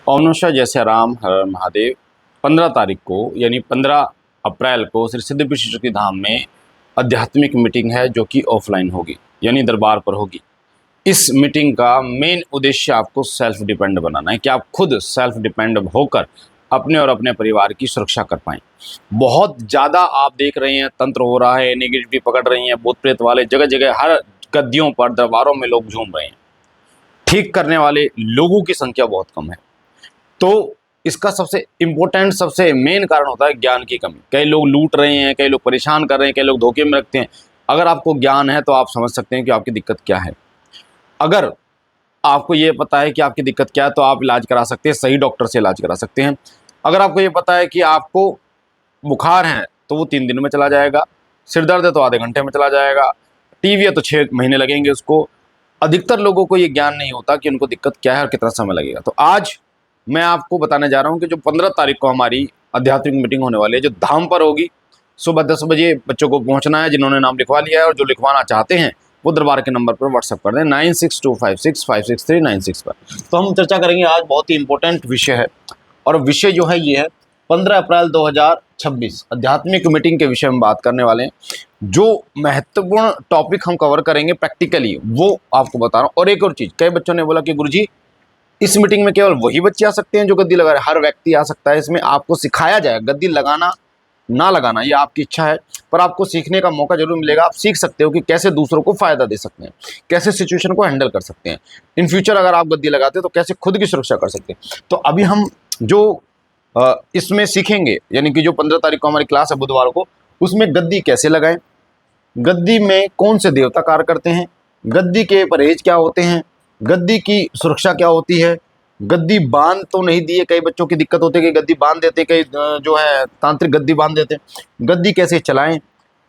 ओम नमः शिवाय, जय श्री राम, हर हर महादेव। 15 तारीख को यानी 15 अप्रैल को श्री सिद्धि विष्णु शक्ति धाम में आध्यात्मिक मीटिंग है जो कि ऑफलाइन होगी यानी दरबार पर होगी। इस मीटिंग का मेन उद्देश्य आपको सेल्फ डिपेंड बनाना है कि आप खुद सेल्फ डिपेंड होकर अपने और अपने परिवार की सुरक्षा कर पाएं। बहुत ज़्यादा आप देख रहे हैं तंत्र हो रहा है, नेगेटिविटी पकड़ रही है, भूत प्रेत वाले जगह जगह हर गद्दियों पर दरबारों में लोग झूम रहे हैं। ठीक करने वाले लोगों की संख्या बहुत कम है। तो इसका सबसे इम्पोर्टेंट सबसे मेन कारण होता है ज्ञान की कमी। कई लोग लूट रहे हैं, कई लोग परेशान कर रहे हैं, कई लोग धोखे में रखते हैं। अगर आपको ज्ञान है तो आप समझ सकते हैं कि आपकी दिक्कत क्या है। अगर आपको ये पता है कि आपकी दिक्कत क्या है तो आप इलाज करा सकते हैं, सही डॉक्टर से इलाज करा सकते हैं। अगर आपको ये पता है कि आपको बुखार है तो वो 3 दिन में चला जाएगा, सिर दर्द है तो आधे घंटे में चला जाएगा, टीबी है तो 6 महीने लगेंगे उसको। अधिकतर लोगों को ये ज्ञान नहीं होता कि उनको दिक्कत क्या है और कितना समय लगेगा। तो आज मैं आपको बताने जा रहा हूँ कि जो 15 तारीख को हमारी आध्यात्मिक मीटिंग होने वाली है, जो धाम पर होगी, सुबह 10 बजे बच्चों को पहुँचना है। जिन्होंने नाम लिखवा लिया है और जो लिखवाना चाहते हैं वो दरबार के नंबर पर व्हाट्सअप कर दें 9625656396 पर। तो हम चर्चा करेंगे, आज बहुत ही इंपॉर्टेंट विषय है और विषय जो है ये है 15 अप्रैल 2026 आध्यात्मिक मीटिंग के विषय में बात करने वाले हैं। जो महत्वपूर्ण टॉपिक हम कवर करेंगे प्रैक्टिकली वो आपको बता रहा हूँ। और एक और चीज़, कई बच्चों ने बोला कि गुरुजी इस मीटिंग में केवल वही बच्चे आ सकते हैं जो गद्दी लगा रहे हैं। हर व्यक्ति आ सकता है। इसमें आपको सिखाया जाएगा, गद्दी लगाना ना लगाना ये आपकी इच्छा है, पर आपको सीखने का मौका जरूर मिलेगा। आप सीख सकते हो कि कैसे दूसरों को फायदा दे सकते हैं, कैसे सिचुएशन को हैंडल कर सकते हैं। इन फ्यूचर अगर आप गद्दी लगाते हैं तो कैसे खुद की सुरक्षा कर सकते हैं। तो अभी हम जो इसमें सीखेंगे, यानी कि जो 15 तारीख को हमारी क्लास है बुधवार को, उसमें गद्दी कैसे लगाएं, गद्दी में कौन से देवता कार्य करते हैं, गद्दी के परहेज क्या होते हैं, गद्दी की सुरक्षा क्या होती है, गद्दी बांध तो नहीं दिए। कई बच्चों की दिक्कत होती है कि गद्दी बांध देते, कई जो है तांत्रिक गद्दी बांध देते हैं। गद्दी कैसे चलाएं,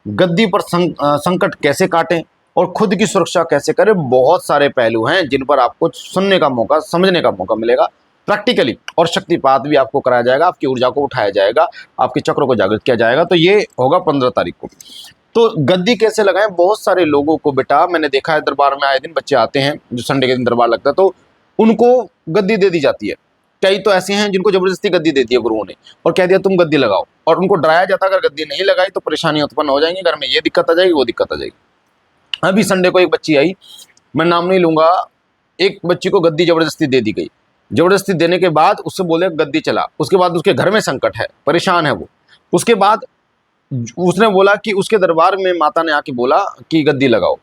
गद्दी पर संकट कैसे काटें और खुद की सुरक्षा कैसे करें। बहुत सारे पहलू हैं जिन पर आपको सुनने का मौका, समझने का मौका मिलेगा प्रैक्टिकली। और शक्तिपात भी आपको कराया जाएगा, आपकी ऊर्जा को उठाया जाएगा, आपके चक्रों को जागृत किया जाएगा। तो ये होगा 15 तारीख को। तो गद्दी कैसे लगाएं, बहुत सारे लोगों को बेटा मैंने देखा है दरबार में आए दिन बच्चे आते हैं, जो संडे के दिन दरबार लगता है तो उनको गद्दी दे दी जाती है। कई तो ऐसे हैं जिनको जबरदस्ती गद्दी दे दी है गुरुओं ने और कह दिया तुम गद्दी लगाओ, और उनको डराया जाता है अगर गद्दी नहीं लगाई तो परेशानी उत्पन्न हो जाएंगी, घर में ये दिक्कत आ जाएगी, वो दिक्कत आ जाएगी। अभी संडे को एक बच्ची आई, मैं नाम नहीं लूंगा, एक बच्ची को गद्दी जबरदस्ती दे दी गई। जबरदस्ती देने के बाद उससे बोले गद्दी चला, उसके बाद उसके घर में संकट है, परेशान है वो। उसके बाद उसने बोला कि उसके दरबार में माता ने आके बोला कि गद्दी लगाओ।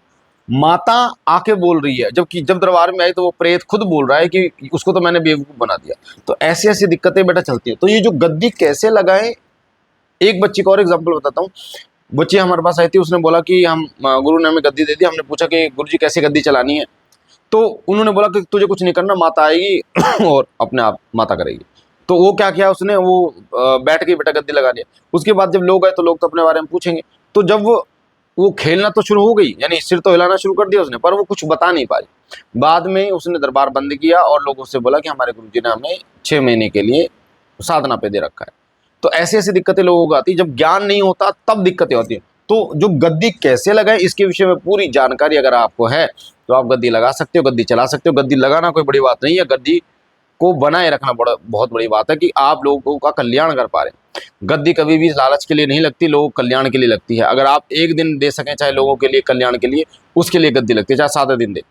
माता आके बोल रही है, जबकि जब दरबार में आई तो वो प्रेत खुद बोल रहा है कि उसको तो मैंने बेवकूफ बना दिया। तो ऐसी ऐसी दिक्कतें बेटा चलती है। तो ये जो गद्दी कैसे लगाएं, एक बच्ची का और एग्जाम्पल बताता हूँ। बच्ची हमारे पास आई थी, उसने बोला कि हम गुरु ने हमें गद्दी दे दी। हमने पूछा कि गुरु जी कैसे गद्दी चलानी है, तो उन्होंने बोला कि तुझे कुछ नहीं करना, माता आएगी और अपने आप माता करेगी। तो वो क्या किया उसने, वो बैठ के बेटा गद्दी लगा लिया। उसके बाद जब लोग आए तो लोग तो अपने बारे में पूछेंगे। तो जब वो खेलना तो शुरू हो गई, यानी सिर तो हिलाना शुरू कर दिया उसने, पर वो कुछ बता नहीं पाई। बाद में उसने दरबार बंद किया और लोगों से बोला कि हमारे गुरुजी ने हमें 6 महीने के लिए साधना पे दे रखा है। तो ऐसी ऐसी दिक्कतें लोगों को आती है, जब ज्ञान नहीं होता तब दिक्कतें होती हैं। तो जो गद्दी कैसे लगाएं इसके विषय में पूरी जानकारी अगर आपको है तो आप गद्दी लगा सकते हो, गद्दी चला सकते हो। गद्दी लगाना कोई बड़ी बात नहीं है, गद्दी को बनाए रखना बहुत बड़ी बात है कि आप लोगों का कल्याण कर पा रहे हैं। गद्दी कभी भी लालच के लिए नहीं लगती, लोगों को कल्याण के लिए लगती है। अगर आप एक दिन दे सकें चाहे लोगों के लिए कल्याण के लिए, उसके लिए गद्दी लगती है, चाहे 7 दिन दे।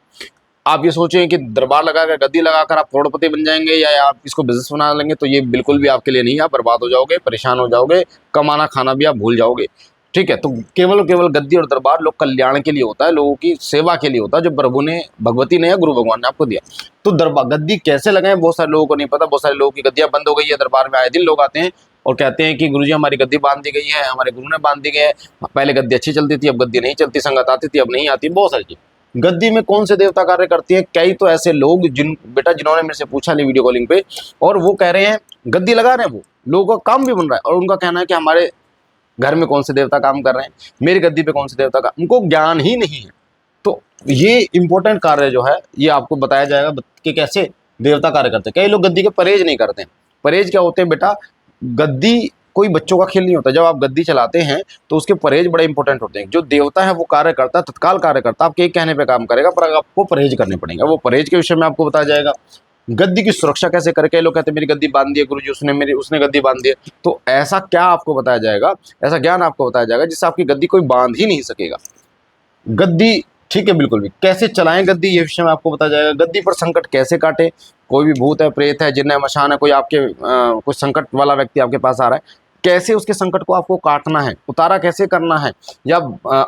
आप ये सोचें कि दरबार लगाकर गद्दी लगाकर आप करोड़पति बन जाएंगे या आप इसको बिजनेस बना लेंगे, तो ये बिल्कुल भी आपके लिए नहीं है। आप बर्बाद हो जाओगे, परेशान हो जाओगे, कमाना खाना भी आप भूल जाओगे। ठीक है, तो केवल गद्दी और दरबार लोग कल्याण के लिए होता है, लोगों की सेवा के लिए होता है, जो प्रभु ने, भगवती ने या गुरु भगवान ने आपको दिया। तो दरबार गद्दी कैसे लगाएं बहुत सारे लोगों को नहीं पता। बहुत सारे लोगों की गद्दियां बंद हो गई है। दरबार में आए दिन लोग आते हैं और कहते हैं कि गुरुजी हमारी गद्दी बांध दी गई है, हमारे गुरु ने बांध दी गई है। पहले गद्दी अच्छी चलती थी, अब गद्दी नहीं चलती, संगत आती थी, अब नहीं आती, बहुत सारी चीज। गद्दी में कौन से देवता कार्य करती है, कई तो ऐसे लोग जिन्होंने मेरे से पूछा नहीं वीडियो कॉलिंग पे, और वो कह रहे हैं गद्दी लगा रहे हैं, वो लोगों का काम भी बन रहा है, और उनका कहना है कि हमारे घर में कौन से देवता काम कर रहे हैं, मेरी गद्दी पे कौन से देवता का, उनको ज्ञान ही नहीं है। तो ये इंपॉर्टेंट कार्य जो है ये आपको बताया जाएगा कि कैसे देवता कार्य करते हैं। कई लोग गद्दी के परहेज नहीं करते हैं। परहेज क्या होते हैं बेटा, गद्दी कोई बच्चों का खेल नहीं होता। जब आप गद्दी चलाते हैं तो उसके परहेज बड़े इंपॉर्टेंट होते हैं। जो देवता है वो कार्य करता है, तत्काल कार्य करता है, आपके एक कहने पे काम करेगा, पर आपको परहेज करने पड़ेंगे। वो परहेज के विषय में आपको बताया जाएगा। गद्दी की सुरक्षा कैसे करे। कई लोग कहते हैं मेरी गद्दी बांध दी है गुरुजी, उसने गद्दी बांध दी है। तो ऐसा क्या आपको बताया जाएगा, ऐसा ज्ञान आपको बताया जाएगा जिससे आपकी गद्दी कोई बांध ही नहीं सकेगा। गद्दी ठीक है बिल्कुल भी कैसे चलाएं गद्दी, ये विषय में आपको बताया जाएगा। गद्दी पर संकट कैसे काटे, कोई भी भूत है, प्रेत है, जिन्न है, मशान है, कोई आपके कोई संकट वाला व्यक्ति आपके पास आ रहा है, कैसे उसके संकट को आपको काटना है, उतारा कैसे करना है, या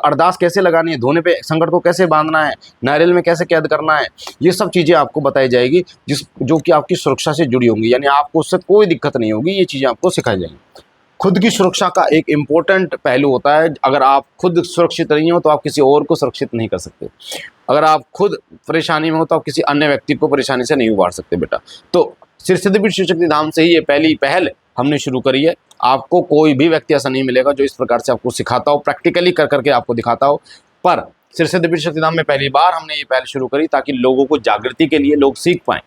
अरदास कैसे लगानी है, धोने पे संकट को कैसे बांधना है, नारियल में कैसे कैद करना है, ये सब चीज़ें आपको बताई जाएगी जो कि आपकी सुरक्षा से जुड़ी होंगी, यानी आपको उससे कोई दिक्कत नहीं होगी। ये चीज़ें आपको सिखाई जाएंगी। खुद की सुरक्षा का एक इम्पोर्टेंट पहलू होता है। अगर आप खुद सुरक्षित नहीं हो तो आप किसी और को सुरक्षित नहीं कर सकते। अगर आप खुद परेशानी में हो तो आप किसी अन्य व्यक्ति को परेशानी से नहीं उबार सकते बेटा। तो श्री सिद्धपीठ शिव शक्ति धाम से ही ये पहली पहल हमने शुरू करी है। आपको कोई भी व्यक्ति ऐसा नहीं मिलेगा जो इस प्रकार से आपको सिखाता हो, प्रैक्टिकली कर करके आपको दिखाता हो। पर श्री सिद्धपीठ शक्ति धाम में पहली बार हमने ये पहल शुरू करी ताकि लोगों को जागृति के लिए लोग सीख पाएँ।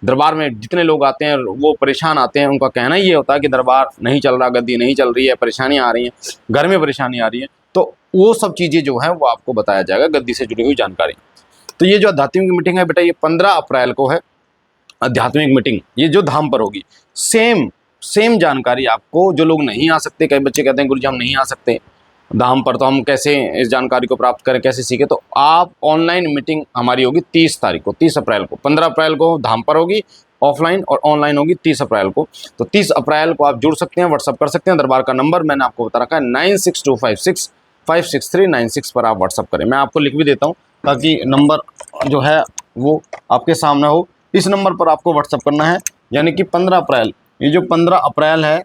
दरबार में जितने लोग आते हैं वो परेशान आते हैं, उनका कहना ये होता है कि दरबार नहीं चल रहा, गद्दी नहीं चल रही है, परेशानियां आ रही हैं, घर में परेशानी आ रही है। तो वो सब चीज़ें जो है वो आपको बताया जाएगा, गद्दी से जुड़ी हुई जानकारी। तो ये जो आध्यात्मिक मीटिंग है बेटा, ये 15 अप्रैल को है आध्यात्मिक मीटिंग, ये जो धाम पर होगी। सेम जानकारी आपको, जो लोग नहीं आ सकते, कई बच्चे कहते हैं गुरुजी हम नहीं आ सकते धाम पर, तो हम कैसे इस जानकारी को प्राप्त करें, कैसे सीखें। तो आप ऑनलाइन मीटिंग हमारी होगी 30 तारीख को, 30 अप्रैल को। 15 अप्रैल को धाम पर होगी ऑफलाइन, और ऑनलाइन होगी 30 अप्रैल को। तो 30 अप्रैल को आप जुड़ सकते हैं, व्हाट्सअप कर सकते हैं। दरबार का नंबर मैंने आपको बता रखा है 9625656396 पर आप व्हाट्सअप करें। मैं आपको लिख भी देता हूँ ताकि नंबर जो है वो आपके सामने हो। इस नंबर पर आपको व्हाट्सअप करना है, यानी कि 15 अप्रैल, ये जो 15 अप्रैल है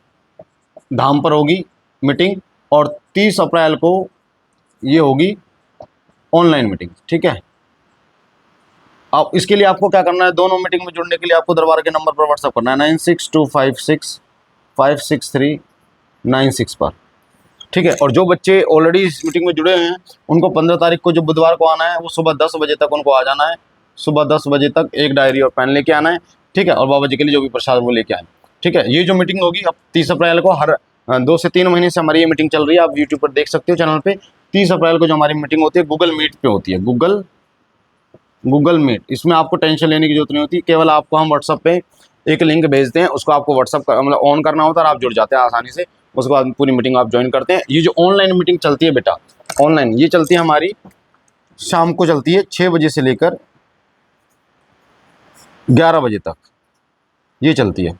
धाम पर होगी मीटिंग, और 30 अप्रैल को ये होगी ऑनलाइन मीटिंग। ठीक है, अब इसके लिए आपको क्या करना है, दोनों मीटिंग में जुड़ने के लिए आपको दरबार के नंबर पर व्हाट्सअप करना है 9625656396 पर। ठीक है, और जो बच्चे ऑलरेडी इस मीटिंग में जुड़े हैं उनको 15 तारीख को जो बुधवार को आना है, वो सुबह 10 बजे तक उनको आ जाना है। सुबह 10 बजे तक एक डायरी और पेन लेके आना है। ठीक है, और बाबा जी के लिए जो भी प्रसाद वो लेके आए। ठीक है, ये जो मीटिंग होगी अब 30 अप्रैल को, हर 2 से 3 महीने से हमारी ये मीटिंग चल रही है, आप यूट्यूब पर देख सकते हो चैनल पे। 30 अप्रैल को जो हमारी मीटिंग होती है गूगल मीट पे होती है, गूगल मीट। इसमें आपको टेंशन लेने की जरूरत नहीं होती, केवल आपको हम व्हाट्सअप पे एक लिंक भेजते हैं, उसको आपको व्हाट्सअप मतलब ऑन करना होता है और आप जुड़ जाते हैं आसानी से। उसके बाद पूरी मीटिंग आप ज्वाइन करते हैं। ये जो ऑनलाइन मीटिंग चलती है बेटा, ऑनलाइन ये चलती है हमारी शाम को, चलती है 6 बजे से लेकर 11 बजे तक, ये चलती है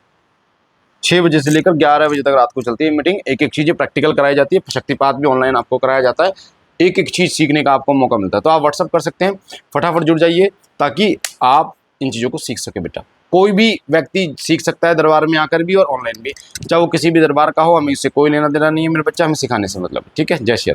6 बजे से लेकर 11 बजे तक रात को चलती है मीटिंग। एक एक चीज़ें प्रैक्टिकल कराई जाती है, शक्तिपात भी ऑनलाइन आपको कराया जाता है, एक एक चीज़ सीखने का आपको मौका मिलता है। तो आप व्हाट्सअप कर सकते हैं, फटाफट जुड़ जाइए ताकि आप इन चीज़ों को सीख सके बेटा। कोई भी व्यक्ति सीख सकता है दरबार में आकर भी और ऑनलाइन भी, चाहे वो किसी भी दरबार का हो, हमें इससे कोई लेना देना नहीं है मेरे बच्चा, हमें सिखाने से मतलब। ठीक है, जय श्री राम।